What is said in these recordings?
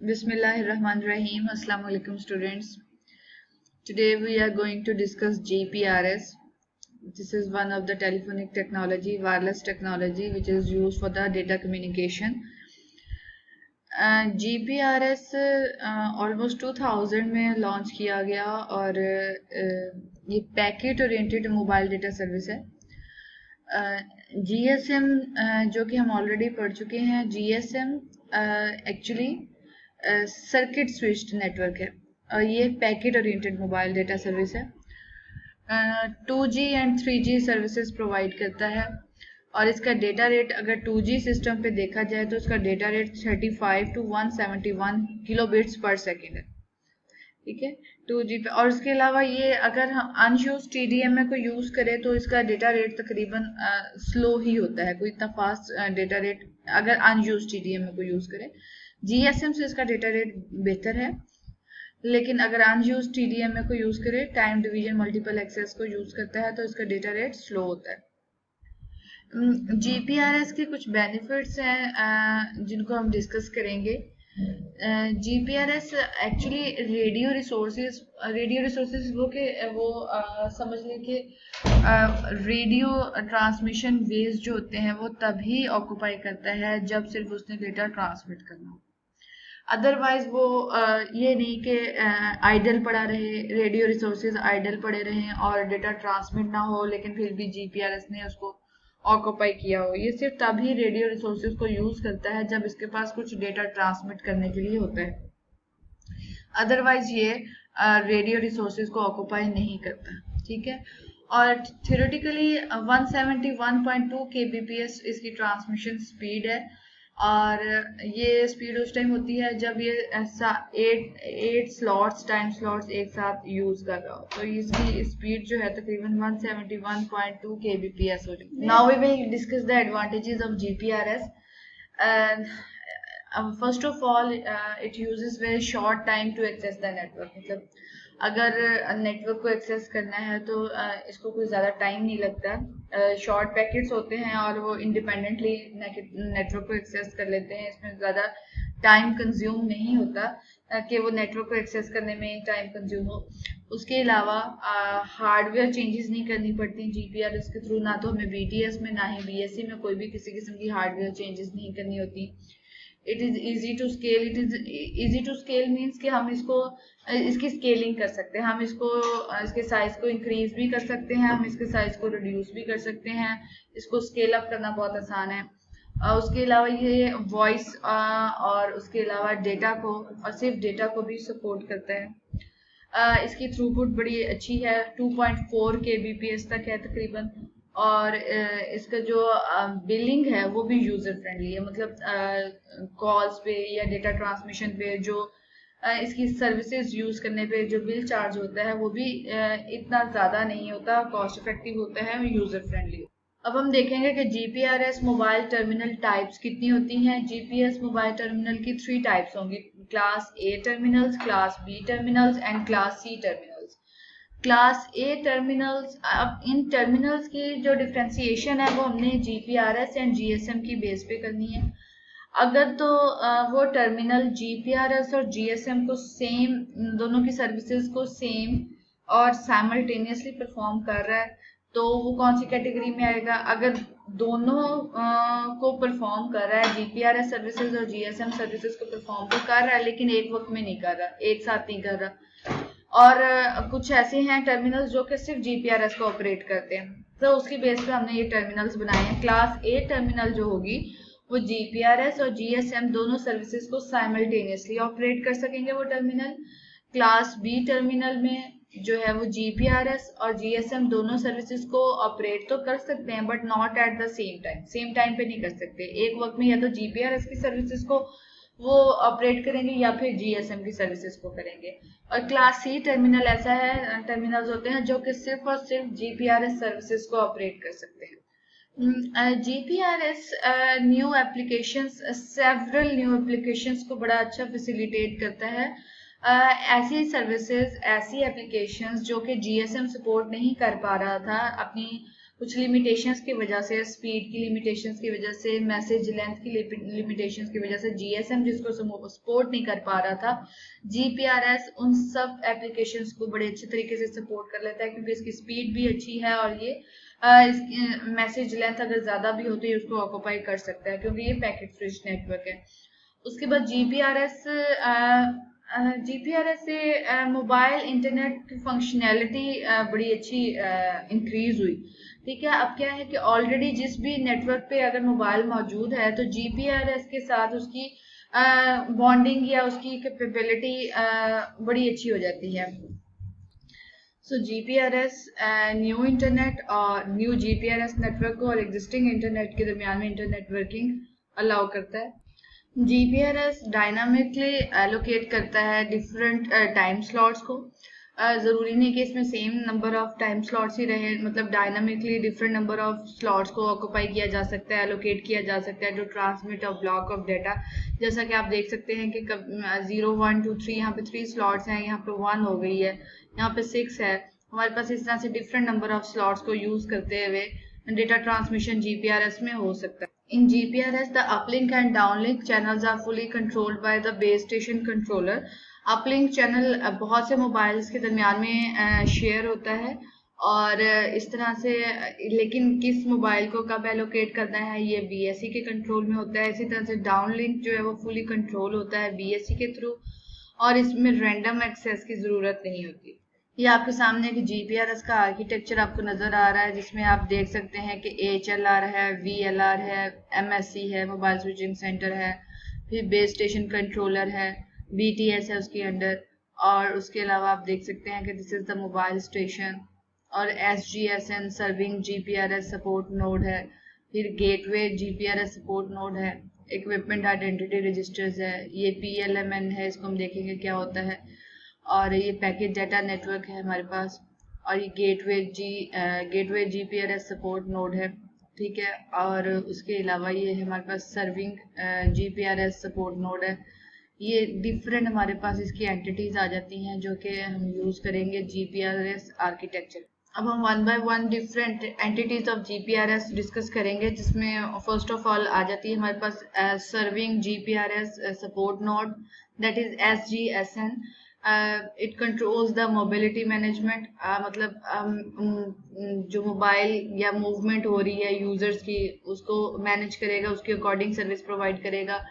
Bismillahirrahmanirrahim. Assalamu alaikum students. Today we are going to discuss GPRS. This is one of the telephonic technology, wireless technology, which is used for the data communication. GPRS almost 2000 में launch किया गया और ये packet oriented mobile data service है। GSM जो कि हम already पढ़ चुके हैं, GSM actually circuit switched network है और ये packet oriented mobile data service है। 2G and 3G services provide करता है और इसका डेटा रेट अगर 2G सिस्टम पे देखा जाए तो इसका data rate 35 to 171 kilobits per second है। ठीक है, 2G पे। और उसके अलावा ये अगर हम अनयूज TDMA को यूज करें तो इसका डेटा रेट तकरीबन स्लो ही होता है, कोई इतना फास्ट डेटा रेट अगर अनयूज TDMA को यूज करें। GSM से इसका डेटा रेट बेहतर है, लेकिन अगर अनयूज TDMA को यूज करें, टाइम डिवीजन मल्टीपल एक्सेस को यूज करता है तो इसका डेटा रेट स्लो होता है। GPRS के कुछ बेनिफिट्स हैं जिनको हम डिस्कस करेंगे। GPRS एक्चुअली रेडियो रिसोर्सेज वो समझ लें कि रेडियो ट्रांसमिशन वेव्स जो होते हैं वो तभी ऑक्यूपाई करता है जब सिर्फ उसने डेटा ट्रांसमिट करना हो। अदरवाइज वो ये नहीं कि आइडल पड़ा रहे, रेडियो रिसोर्सेज आइडल पड़े रहें और डेटा ट्रांसमिट ना हो लेकिन फिर भी GPRS ने उसको ऑक्यूपाई किया हो। ये सिर्फ तभी रेडियो रिसोर्सेज को यूज करता है जब इसके पास कुछ डेटा ट्रांसमिट करने के लिए होता है, अदरवाइज ये रेडियो रिसोर्सेज को ऑक्यूपाई नहीं करता। ठीक है, और थियोरेटिकली 171.2 kbps इसकी ट्रांसमिशन स्पीड है और ये स्पीड उस टाइम होती है जब ये ऐसा 8 टाइम स्लॉट्स एक साथ यूज कर रहा हो, तो इसकी स्पीड जो है तकरीबन 171.2 kbps हो जाती है। Now we will discuss the advantages of GPRS। First of all it uses very short time to access the network. मतलब अगर नेटवर्क को एक्सेस करना है तो इसको कोई ज़्यादा टाइम नहीं लगता। शॉर्ट पैकेट्स होते हैं और वो इंडिपेंडेंटली नेटवर्क को एक्सेस कर लेते हैं, इसमें ज़्यादा टाइम कंज्यूम नहीं होता कि वो नेटवर्क को एक्सेस करने में टाइम कंज्यूम हो। उसके अलावा हार्डवेयर चेंजेस नहीं करनी पड़ती GPRS के थ्रू, ना तो हमें BTS में ना ही BSC में कोई भी किसी किस्म की हार्डवेयर चेंजेस नहीं करनी होती। It is easy to scale. It is easy to scale means कि हम इसकी स्केलिंग कर सकते हैं, हम इसके साइज को इंक्रीज भी कर सकते हैं, हम इसके साइज को रिड्यूस भी कर सकते हैं, इसको स्केल अप करना बहुत आसान है। उसके अलावा ये वॉइस और उसके अलावा डेटा को और सिर्फ डेटा को भी सपोर्ट करता है। इसकी थ्रूपुट बड़ी अच्छी है, 2.4 kbps तक है तकरीबन, और इसका जो बिलिंग है वो भी यूजर फ्रेंडली है। मतलब कॉल्स पे या डेटा ट्रांसमिशन पे जो इसकी सर्विसेज यूज करने पे जो बिल चार्ज होता है वो भी इतना ज़्यादा नहीं होता, कॉस्ट इफेक्टिव होता है, यूजर फ्रेंडली। अब हम देखेंगे कि GPRS मोबाइल टर्मिनल टाइप्स कितनी होती हैं। GPS मोबाइल टर्मिनल की 3 टाइप्स होंगी, class A terminals, class B terminals and class C terminals. Class A terminals, अब इन टर्मिनल्स की जो डिफ्रेंसिएशन है वो हमने GPRS एंड GSM की बेस पे करनी है। अगर तो वो टर्मिनल GPRS और GSM को सेम, दोनों की सर्विसेज को सेम और साइमल्टेनियसली परफॉर्म कर रहा है तो वो कौन सी कैटेगरी में आएगा। अगर दोनों को परफॉर्म कर रहा है, GPRS सर्विसेज और GSM सर्विसेज को परफॉर्म तो कर रहा है लेकिन एक वक्त में नहीं कर रहा, एक साथ नहीं कर रहा, और कुछ ऐसे हैं टर्मिनल्स जो कि सिर्फ GPRS को ऑपरेट करते हैं, तो उसकी बेस पे हमने ये टर्मिनल्स बनाए हैं। क्लास A टर्मिनल जो होगी वो GPRS और GSM दोनों सर्विसेज को साइमल्टेनियसली ऑपरेट कर सकेंगे वो टर्मिनल। क्लास B टर्मिनल में जो है वो GPRS और GSM दोनों सर्विसेज को ऑपरेट तो कर सकते हैं but not at the same time पे नहीं कर सकते। एक वक्त में या तो GPRS की सर्विसेज को वो ऑपरेट करेंगे या फिर GSM की सर्विसेज को करेंगे। और क्लास C टर्मिनल ऐसा है, टर्मिनल्स होते हैं जो कि सिर्फ और सिर्फ GPRS सर्विसेज को ऑपरेट कर सकते हैं। GPRS new applications, several new applications को बड़ा अच्छा फैसिलिटेट करता है। ऐसी सर्विसेज, ऐसी एप्लीकेशंस जो कि GSM सपोर्ट नहीं कर पा रहा था अपनी कुछ लिमिटेशंस की वजह से, स्पीड की लिमिटेशंस की वजह से, मैसेज लेंथ की लिमिटेशंस की वजह से जीएसएम जिसको सपोर्ट नहीं कर पा रहा था, जीपीआरएस उन सब एप्लीकेशंस को बड़े अच्छे तरीके से सपोर्ट कर लेता है, क्योंकि इसकी स्पीड भी अच्छी है और ये मैसेज लेंथ अगर ज्यादा भी होती है उसको ऑक्यूपाई कर सकता है, क्योंकि ये पैकेट स्विच नेटवर्क है। उसके बाद जीपीआरएस से मोबाइल इंटरनेट की फंक्शनैलिटी बड़ी अच्छी इंक्रीज हुई। ठीक है, अब क्या है कि ऑलरेडी जिस भी नेटवर्क पे अगर मोबाइल मौजूद है तो जीपीआरएस के साथ उसकी बॉन्डिंग या उसकी कैपेबिलिटी बड़ी अच्छी हो जाती है। सो जीपीआरएस न्यू इंटरनेट और न्यू जीपीआरएस नेटवर्क को और एग्जिस्टिंग इंटरनेट के दरमियान में इंटरनेट वर्किंग अलाउ करता है। जीपीआरएस डायनामिकली एलोकेट करता है डिफरेंट टाइम स्लॉट्स को। ज़रूरी नहीं कि इसमें same number of time slots ही रहे, मतलब dynamically different number of slots को ऑक्यूपाई किया जा सकता है, एलोकेट किया जा सकता है to transmit a block of data. जैसा कि आप देख सकते हैं कि 0 1 2 3 यहाँ पे 3 स्लॉट्स हैं, यहाँ पे 1 हो गई है, यहाँ पे 6 है। हमारे पास इस तरह से डिफरेंट नंबर ऑफ स्लॉट्स को यूज करते हुए डेटा ट्रांसमिशन जीपीआरएस में हो सकता है। In GPRS, the uplink and downlink channels are fully controlled by the base station controller. Uplink channel बहुत से मोबाइल्स के दरमियान में शेयर होता है और इस तरह से, लेकिन किस मोबाइल को कब एलोकेट करना है ये BSC के कंट्रोल में होता है। इसी तरह से डाउनलिंक जो है वो फुली कंट्रोल होता है BSC के थ्रू और इसमें रैंडम एक्सेस की ज़रूरत नहीं होती। ये आपके सामने कि जीपीआरएस का आर्किटेक्चर आपको नजर आ रहा है, जिसमें आप देख सकते हैं कि HLR है, VLR है, MSC है, मोबाइल स्विचिंग सेंटर है, फिर बेस स्टेशन कंट्रोलर है, BTS है उसके अंडर, और उसके अलावा आप देख सकते हैं कि this is the mobile station, और SGSN serving GPRS support node है, फिर गेटवे जीपीआरएस सपोर्ट नोड है, इक्विपमेंट आइडेंटिटी रजिस्टर्स है, ये PLMN है, इसको हम देखेंगे क्या होता है, और ये पैकेज डाटा नेटवर्क है हमारे पास, और ये गेटवे जीपीआरएस सपोर्ट नोड है। ठीक है, और उसके अलावा ये हमारे पास सर्विंग जीपीआरएस सपोर्ट नोड है। ये डिफरेंट हमारे पास इसकी एंटिटीज आ जाती हैं जो कि हम यूज करेंगे जीपीआरएस आर्किटेक्चर। अब हम one by one different entities of GPRS discuss करेंगे, जिसमें फर्स्ट ऑफ ऑल आ जाती है हमारे पास serving GPRS support node, that is SGSN। It controls the mobility management, मतलब जो मोबाइल या मूवमेंट हो रही है यूजर्स की उसको मैनेज करेगा, उसके अकॉर्डिंग सर्विस प्रोवाइड करेगा।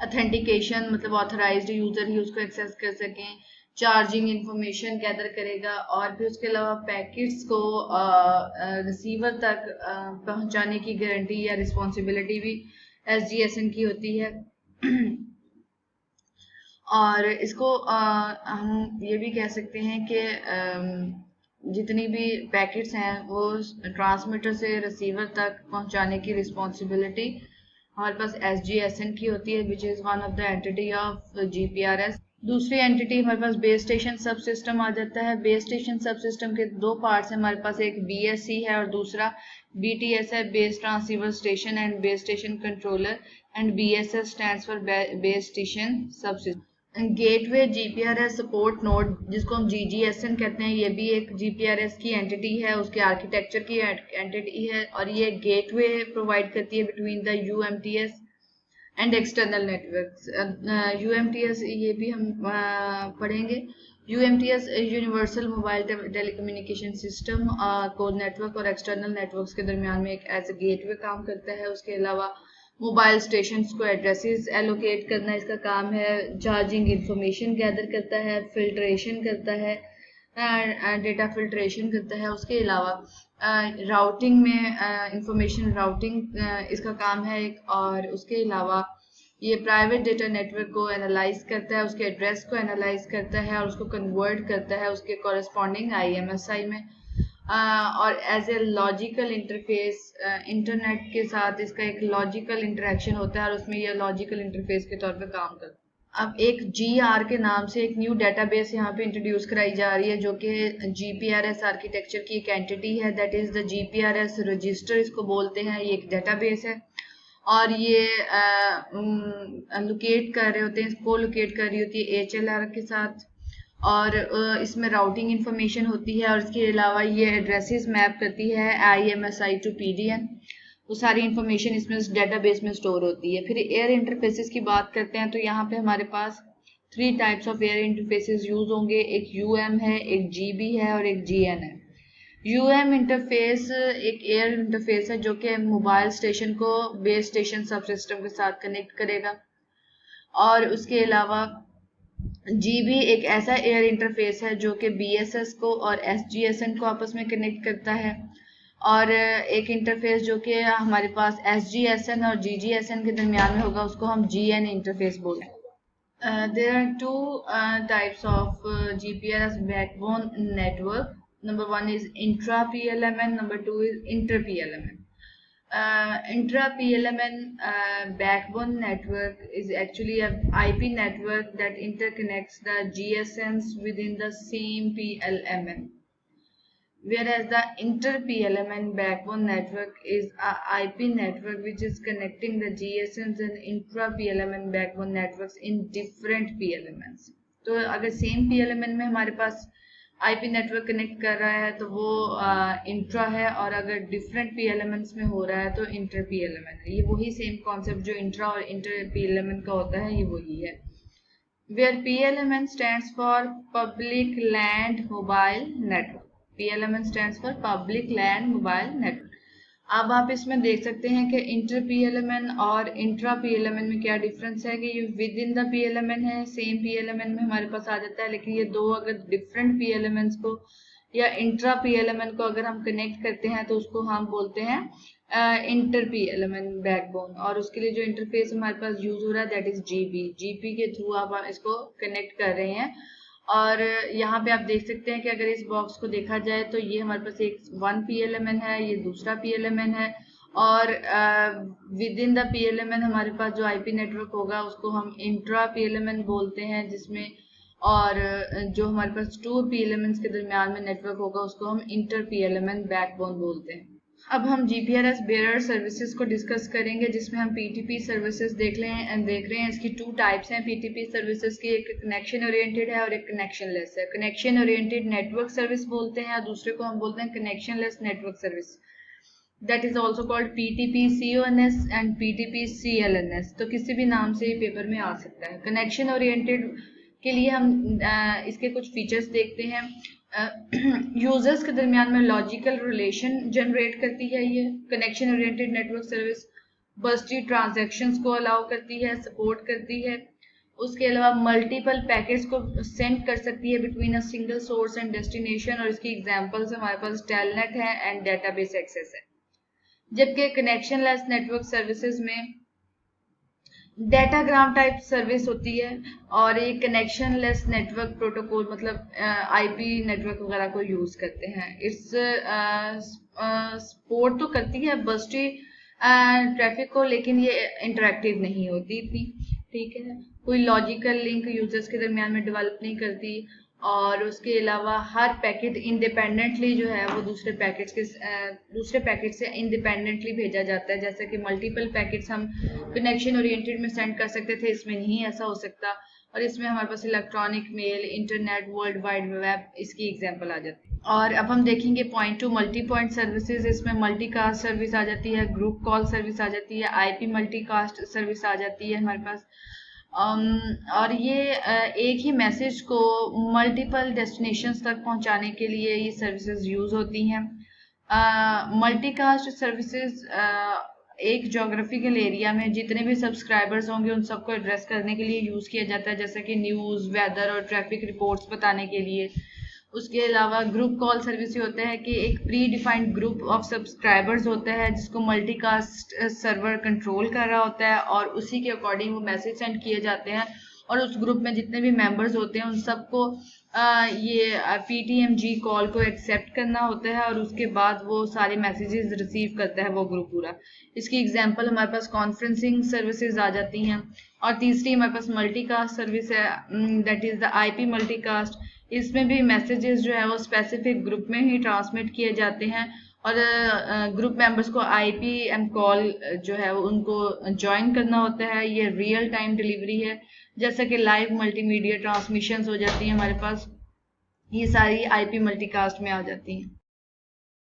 अथेंटिकेशन, मतलब ऑथराइज्ड यूजर ही उसको एक्सेस कर सकें। चार्जिंग इंफॉर्मेशन गैदर करेगा, और फिर उसके अलावा पैकेट्स को रिसीवर तक पहुंचाने की गारंटी या रिस्पॉन्सिबिलिटी भी SGSN की होती है। और इसको हम ये भी कह सकते हैं कि जितनी भी पैकेट्स हैं वो ट्रांसमीटर से रिसीवर तक पहुंचाने की रिस्पॉन्सिबिलिटी हमारे पास SGSN की होती है, which is one of the entity of GPRS। दूसरी एंटिटी हमारे पास बेस स्टेशन सब सिस्टम आ जाता है। बेस स्टेशन सब सिस्टम के दो पार्ट्स हैं हमारे पास, एक BSC है और दूसरा BTS है, base transceiver station and base station controller, and BSS stands for base station subsystem. Gateway GPRS support node, जिसको हम GGSN कहते हैं, ये भी एक जीपीआरएस की एंटिटी है, उसके आर्किटेक्चर की एंटिटी है, और ये गेटवे प्रोवाइड करती है between the UMTS and external networks. UMTS ये भी हम पढ़ेंगे। UMTS universal mobile telecommunication system code network और एक्सटर्नल नेटवर्क्स के दरमियान में एक एज ए गेटवे काम करता है। उसके अलावा मोबाइल स्टेशंस को एड्रेसेस एलोकेट करना इसका काम है, चार्जिंग इंफॉर्मेशन गैदर करता है, फिल्ट्रेशन करता है, डेटा फिल्ट्रेशन करता है। उसके अलावा राउटिंग में इंफॉर्मेशन राउटिंग इसका काम है एक, और उसके अलावा ये प्राइवेट डेटा नेटवर्क को एनालाइज करता है, उसके एड्रेस को एनालाइज करता है और उसको कन्वर्ट करता है उसके कॉरेस्पॉन्डिंग IMSI में, और as a logical interface internet के साथ इसका एक लॉजिकल इंटरेक्शन होता है और उसमें यह लॉजिकल इंटरफेस के तौर पे काम करता है। अब एक GR के नाम से एक न्यू डेटाबेस यहाँ पे इंट्रोड्यूस कराई जा रही है, जो कि GPRS आर्किटेक्चर की एक एंटिटी है, that is the GPRS register इसको बोलते हैं। ये एक डेटाबेस है और ये लोकेट कर रहे होते हैं, इसको लोकेट कर रही होती है HLR के साथ, और इसमें राउटिंग इंफॉर्मेशन होती है और इसके अलावा ये एड्रेसेस मैप करती है IMSI टू PDN। वो सारी इंफॉर्मेशन इसमें डेटाबेस में स्टोर होती है। फिर एयर इंटरफेसेस की बात करते हैं तो यहाँ पे हमारे पास 3 types of air interfaces use होंगे। एक UM है, एक GB है और एक GN है। UM इंटरफेस एक एयर इंटरफेस है जो कि मोबाइल स्टेशन को बेस स्टेशन सब सिस्टम के साथ कनेक्ट करेगा। और उसके अलावा GB एक ऐसा एयर इंटरफेस है जो कि BSS को और SGSN को आपस में कनेक्ट करता है। और एक इंटरफेस जो कि हमारे पास SGSN और GGSN के दरमियान में होगा उसको हम GN इंटरफेस बोलते हैं। There are two types of GPRS backbone network. Number one is intra PLMN, number two is inter PLMN. Intra PLMN backbone network is actually a IP network that interconnects the GSMs within the same PLMN. Whereas the inter-PLMN backbone network is a IP network which is connecting the GSMs and intra-PLMN backbone networks in different PLMNs. तो अगर same PLMN में हमारे पास IP network connect कर रहा है तो वो intra है, और अगर डिफरेंट PLMNs में हो रहा है तो इंटर PLMN है। ये वही सेम कॉन्सेप्ट जो इंट्रा और इंटर PLMN का होता है, ये वही है। Where PLMN stands for Public Land Mobile Network. PLMN stands for Public Land Mobile Network. अब आप इसमें देख सकते हैं कि इंटर PLMN और इंट्रा PLMN में क्या डिफरेंस है कि ये विद इन द PLMN है, सेम PLMN में हमारे पास आ जाता है, लेकिन ये दो अगर डिफरेंट PLMNs को या इंट्रा PLMN को अगर हम कनेक्ट करते हैं तो उसको हम बोलते हैं इंटर PLMN बैकबोन। और उसके लिए जो इंटरफेस हमारे पास यूज हो रहा है दैट इज GP के थ्रू आप इसको कनेक्ट कर रहे हैं। और यहाँ पे आप देख सकते हैं कि अगर इस बॉक्स को देखा जाए तो ये हमारे पास एक 1 PLMN है, ये दूसरा PLMN है, और विद इन द PLMN हमारे पास जो IP नेटवर्क होगा उसको हम इंट्रा PLMN बोलते हैं, जिसमें और जो हमारे पास 2 PLMNs के दरमियान में नेटवर्क होगा उसको हम इंटर PLMN बैकबोन बोलते हैं। अब हम GPRS बेयरर सर्विसेज को डिस्कस करेंगे, जिसमें हम PTP सर्विसेज देख रहे हैं। इसकी 2 टाइप्स हैं PTP सर्विसेज की, एक कनेक्शन ओरिएंटेड है और एक कनेक्शन लेस है। कनेक्शन ओरिएंटेड नेटवर्क सर्विस बोलते हैं और दूसरे को हम बोलते हैं connection less network service. That is also called PTP CONS and PTP CLNS। तो किसी भी नाम से ये पेपर में आ सकता है। कनेक्शन ओरिएंटेड के लिए हम इसके कुछ फीचर्स देखते हैं। यूजर्स के दरमियान में लॉजिकल रिलेशन जनरेट करती है। ये connection oriented network service bursty transactions को अलाउ करती है, सपोर्ट करती है। उसके अलावा मल्टीपल पैकेट्स को सेंड कर सकती है between a single source and destination, और इसकी एग्जांपल्स हमारे पास टेलनेट है एंड डेटाबेस एक्सेस है। जबकि कनेक्शन लेस नेटवर्क सर्विसेज में डेटाग्राम टाइप सर्विस होती है और एक कनेक्शन लेस नेटवर्क प्रोटोकॉल मतलब IP नेटवर्क वगैरह को यूज करते हैं। इट्स सपोर्ट तो करती है बस्टी ट्रैफिक को, लेकिन ये इंटरेक्टिव नहीं होती इतनी, ठीक है। कोई लॉजिकल लिंक यूजर्स के दरमियान में डेवलप नहीं करती, और उसके अलावा हर पैकेट इंडिपेंडेंटली जो है वो दूसरे पैकेट से इंडिपेंडेंटली भेजा जाता है। जैसे कि मल्टीपल पैकेट्स हम कनेक्शन ओरिएंटेड में सेंड कर सकते थे, इसमें नहीं ऐसा हो सकता। और इसमें हमारे पास electronic mail, internet, world wide web, इसकी एग्जांपल आ जाती है। और अब हम देखेंगे point to multipoint services. इसमें मल्टीकास्ट सर्विस आ जाती है, ग्रुप कॉल सर्विस आ जाती है, IP मल्टीकास्ट सर्विस आ जाती है हमारे पास। और ये एक ही मैसेज को मल्टीपल डेस्टिनेशंस तक पहुंचाने के लिए ये सर्विसेज यूज होती हैं। मल्टीकास्ट सर्विसेज एक जोग्राफिकल एरिया में जितने भी सब्सक्राइबर्स होंगे उन सबको एड्रेस करने के लिए यूज किया जाता है, जैसे कि न्यूज़, वेदर और ट्रैफिक रिपोर्ट्स बताने के लिए। उसके अलावा ग्रुप कॉल सर्विस होता है कि एक pre defined group of subscribers होता है जिसको मल्टीकास्ट सर्वर कंट्रोल कर रहा होता है, और उसी के अकॉर्डिंग वो मैसेज सेंड किए जाते हैं, और उस ग्रुप में जितने भी मेंबर्स होते हैं उन सबको ये PTMG कॉल को एक्सेप्ट करना होता है, और उसके बाद वो सारे मैसेजेस रिसीव करता है वो ग्रुप पूरा। इसकी एग्जांपल हमारे पास कॉन्फ्रेंसिंग सर्विसेज आ जाती हैं। और तीसरी हमारे पास मल्टीकास्ट सर्विस है, that is the IP multicast. इसमें भी मैसेजेस जो है वो स्पेसिफिक ग्रुप में ही ट्रांसमिट किए जाते हैं, और ग्रुप मेंबर्स को IPM कॉल जो है वो उनको ज्वाइन करना होता है। ये रियल टाइम डिलीवरी है, जैसा कि लाइव मल्टीमीडिया ट्रांसमिशंस हो जाती हैं हमारे पास, ये सारी आईपी मल्टीकास्ट में आ जाती हैं।